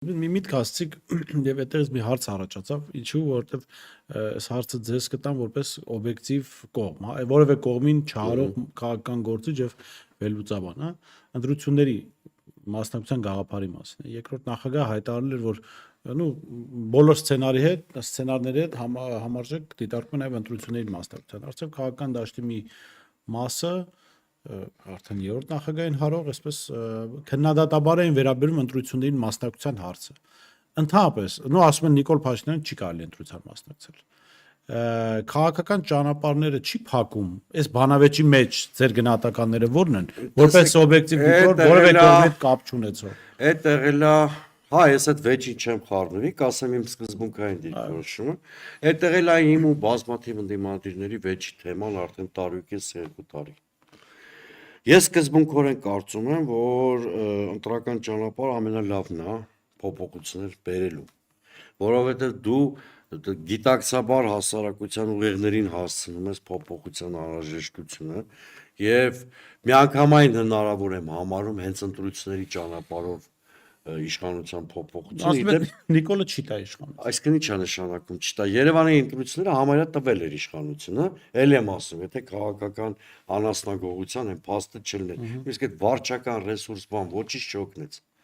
Մի միտք ասցիք եւ այդտեղից մի հարց առաջացավ, ինչու, որովհետեւ այս հարցը ձեզ կտամ որպես օբյեկտիվ կողմ, հա, որևէ կողմին չարող քաղաքական գործիչ եւ վերլուծաբան, հա, ընտրությունների մասնակցության գաղափարի մասին է։ Երկրորդ նախագահը հայտարարել էր, որ նու բոլոր սցենարների հետ համարժեք դիտարկում են այլ ընտրությունների մասնակցության։ Արդյոք քաղաքական դաշտի մի մասը արդեն երրորդ նախագահային հարող, այսպես քննադատաբար էին վերաբերում ընտրություններին մասնակցության հարցը։ Ընդհանրապես, նո ասում են Նիկոլ Փաշինյանը չի կարելի ընտրության մասնակցել։ Քաղաքական ճանապարհները չի փակում, այս բանավեճի մեջ ձեր գնահատականները ո՞րն են, որպես օբյեկտիվ դիտող, որևէ կողմի հետ կապ չունեցող։ Այդ եղելա, հա, ես այդ վեճին չեմ խառնվի, կասեմ իմ սկզբունքային դիրքորոշումը։ Այդ եղելա իմ ու բազմաթիվ ընդդիմադիրների վեճի թեման արդեն տարուկես 2 տարի։ Ես սկզբունքորեն կարծում եմ, որ ընտրական ճանապարհը ամենալավն է փոփոխություններ բերելու, որովհետև դու գիտակցաբար հասարակության ուղեղներին հասցնում ես փոփոխության անհրաժեշտությունը եւ միանգամայն հնարավոր եմ համարում հենց ընտրությունների ճանապարհով իշխանության փոփոխություն։ Ասում եք Նիկոլը չի տա իշխանություն։ Այսինքն ի՞նչ է նշանակում չտա։ Երևանի ընտրությունները համարյա տվել էր իշխանությունը, ել եմ ասում, եթե քաղաքական անասնագողության այն փաստը չլներ։ Իսկ այդ վարչական ռեսուրս բան ոչինչ չօգնեց։